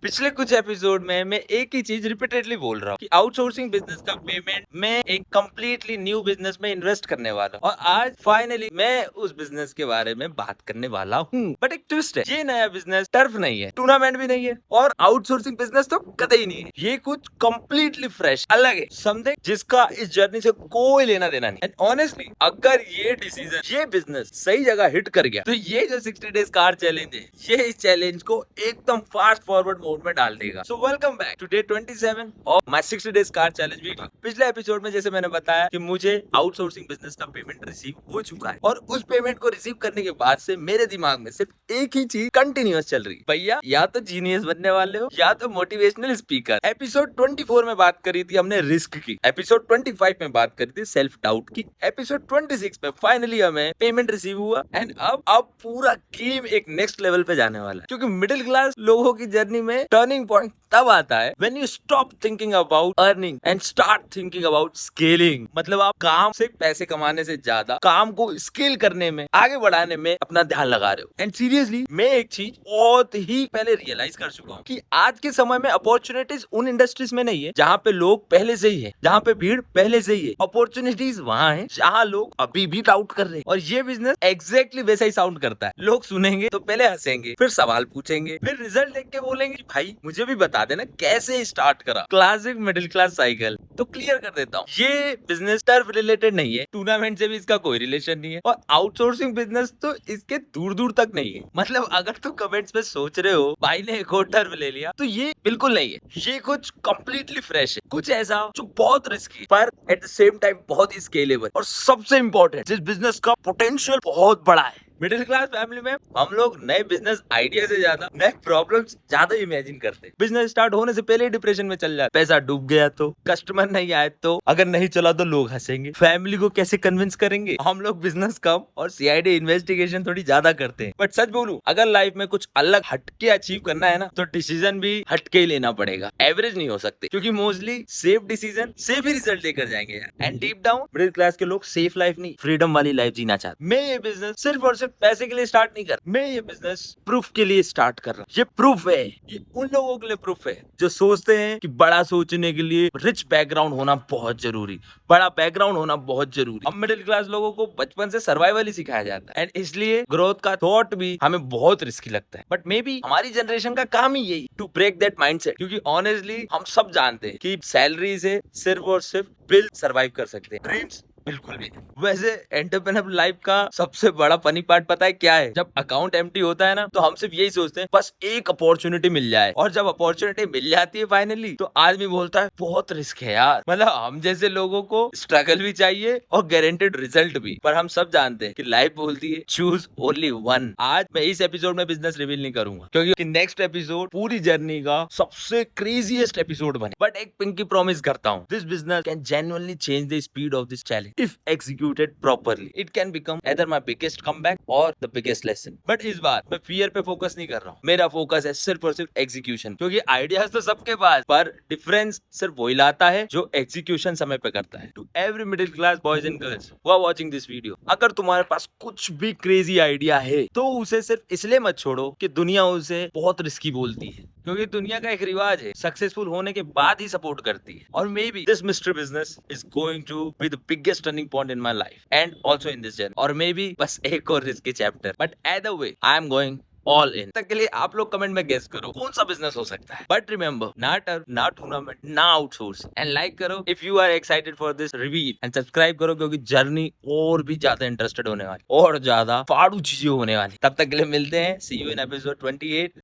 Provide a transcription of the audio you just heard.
पिछले कुछ एपिसोड में मैं एक ही चीज रिपीटेडली बोल रहा हूँ कि आउटसोर्सिंग बिजनेस का पेमेंट मैं एक कंप्लीटली न्यू बिजनेस में इन्वेस्ट करने वाला हूँ और आज फाइनली मैं उस बिजनेस के बारे में बात करने वाला हूँ। बट एक ट्विस्ट है, ये नया बिजनेस टर्फ नहीं है, टूर्नामेंट भी नहीं है और आउटसोर्सिंग बिजनेस तो कतई नहीं है। ये कुछ कंप्लीटली फ्रेश अलग है, समथिंग जिसका इस जर्नी से कोई लेना देना नहीं। एंड ऑनेस्टली अगर ये डिसीजन, ये बिजनेस सही जगह हिट कर गया तो ये जो 60 डेज कार चैलेंज है, ये इस चैलेंज को एकदम फास्ट फॉरवर्ड मोड में डाल देगा। So welcome back to day 27 of my 60 days car challenge video. पिछले एपिसोड में जैसे मैंने बताया कि मुझे आउटसोर्सिंग बिजनेस का पेमेंट रिसीव हो चुका है और उस पेमेंट को रिसीव करने के बाद से मेरे दिमाग में सिर्फ एक ही चीज कंटिन्यूअस चल रही है, भैया या तो जीनियस बनने वाले हो या तो मोटिवेशनल स्पीकर। एपिसोड 24 में बात करी थी हमने रिस्क की, एपिसोड 25 में बात करी थी सेल्फ डाउट की, एपिसोड 26 में फाइनली हमें पेमेंट रिसीव हुआ एंड अब पूरा गेम एक नेक्स्ट लेवल पे जाने वाला है। क्योंकि मिडिल क्लास लोगों की जर्नी में टर्निंग पॉइंट तब आता है when you stop thinking about earning and start thinking about scaling. मतलब आप काम से पैसे कमाने से ज्यादा काम को स्केल करने में, आगे बढ़ाने में अपना ध्यान लगा रहे हो। एंड सीरियसली मैं एक चीज बहुत ही पहले रियलाइज कर चुका हूँ कि आज के समय में अपॉर्चुनिटीज उन इंडस्ट्रीज में नहीं है जहाँ पे लोग पहले से ही है, जहाँ पे भीड़ पहले से ही है। अपॉर्चुनिटीज वहाँ है जहाँ लोग अभी भी डाउट कर रहे हैं। और ये बिजनेस एग्जैक्टली वैसा ही साउंड करता है। लोग सुनेंगे तो पहले हंसेंगे, फिर सवाल पूछेंगे, फिर रिजल्ट देख के बोलेंगे कि भाई मुझे भी बता देना कैसे स्टार्ट करा। Classic middle class cycle. तो क्लियर कर देता हूँ, ये बिजनेस टर्फ रिलेटेड नहीं है, टूर्नामेंट से भी इसका कोई रिलेशन नहीं है और आउटसोर्सिंग बिजनेस तो इसके दूर दूर तक नहीं है। मतलब अगर तुम कमेंट्स में सोच रहे हो भाई ने एक और टर्फ ले लिया, तो ये बिल्कुल नहीं है। ये कुछ कंप्लीटली फ्रेश है, कुछ ऐसा जो बहुत रिस्की पर एट द सेम टाइम बहुत ही स्केलेबल और सबसे इंपॉर्टेंट जिस बिजनेस का पोटेंशियल बहुत बड़ा है। मिडिल क्लास फैमिली में हम लोग नए बिजनेस आइडिया से ज्यादा नए प्रॉब्लम्स ज्यादा इमेजिन करते हैं। बिजनेस स्टार्ट होने से पहले ही डिप्रेशन में चल जाते, पैसा डूब गया तो, कस्टमर नहीं आए तो, अगर नहीं चला तो लोग हंसेंगे, फैमिली को कैसे कन्विंस करेंगे। हम लोग बिजनेस कम और सीआईडी इन्वेस्टिगेशन थोड़ी ज्यादा करते हैं। बट सच बोलूं, अगर लाइफ में कुछ अलग हटके अचीव करना है ना, तो डिसीजन भी हटके ही लेना पड़ेगा, एवरेज नहीं हो सकते। क्योंकि मोस्टली सेफ डिसीजन सेफ ही रिजल्ट लेकर जाएंगे यार। And deep down middle class के लोग सेफ लाइफ नहीं, फ्रीडम वाली लाइफ जीना चाहते। मैं ये बिजनेस सिर्फ और सिर्फ पैसे के लिए स्टार्ट नहीं कर, मैं ये बिजनेस प्रूफ के लिए स्टार्ट कर रहा हूँ। ये प्रूफ है, ये उन लोगों के लिए प्रूफ है जो सोचते हैं कि बड़ा सोचने के लिए रिच बैकग्राउंड होना बहुत जरूरी, बड़ा बैकग्राउंड होना बहुत जरूरी। अब मिडिल क्लास लोगों को बचपन से सर्वाइवल ही सिखाया जाता है एंड इसलिए ग्रोथ का थॉट भी हमें बहुत रिस्की लगता है। बट मे बी हमारी जनरेशन का काम ही यही, टू ब्रेक दैट माइंडसेट। क्योंकि ऑनेस्टली हम सब जानते हैं कि सैलरी से सिर्फ और सिर्फ बिल सर्वाइव कर सकते हैं, ड्रीम्स बिल्कुल भी नहीं। वैसे एंटरप्रेन्योर लाइफ का सबसे बड़ा फनी पार्ट पता है क्या है? जब अकाउंट एम्प्टी होता है ना, तो हम सिर्फ यही सोचते हैं बस एक अपॉर्चुनिटी मिल जाए, और जब अपॉर्चुनिटी मिल जाती है फाइनली, तो आदमी बोलता है बहुत रिस्क है यार। मतलब हम जैसे लोगों को स्ट्रगल भी चाहिए और गारंटेड रिजल्ट भी। पर हम सब जानते हैं कि लाइफ बोलती है चूज ओनली वन। आज मैं इस एपिसोड में बिजनेस रिवील नहीं करूंगा क्योंकि नेक्स्ट एपिसोड पूरी जर्नी का सबसे क्रेजीएस्ट एपिसोड बने। बट एक पिंकी प्रॉमिस करता हूँ, this business can genuinely change the speed of this challenge if executed properly. It can become either my biggest comeback or the biggest lesson. But इस बार मैं fear पे focus नहीं कर रहा हूँ, मेरा फोकस है सिर्फ और सिर्फ एग्जीक्यूशन। क्योंकि आइडियाज तो सबके पास, पर डिफरेंस सिर्फ वही लाता है जो एग्जीक्यूशन समय पे करता है। To every middle class boys and girls who are watching this video, अगर तुम्हारे पास कुछ भी क्रेजी आइडिया है तो उसे सिर्फ इसलिए मत छोड़ो कि दुनिया उसे बहुत रिस्की बोलती है। क्योंकि दुनिया का एक रिवाज है, सक्सेसफुल होने के बाद ही सपोर्ट करती है। और maybe this mister business is going to be the biggest turning point in my life and also in this journey. और मे बी बस एक और risky chapter, but either way I am going all in. तक के लिए आप लोग comment में गेस करो कौन सा बिजनेस हो सकता है। बट रिमेंबर, ना टर्फ, ना टूर्नामेंट, ना आउटसोर्स। एंड लाइक करो if you are excited for this reveal and subscribe करो क्योंकि जर्नी और भी ज्यादा इंटरेस्टेड होने वाली और ज्यादा फाड़ू चीजें होने वाली। तब तक के लिए मिलते हैं, सी यू इन एपिसोड 28।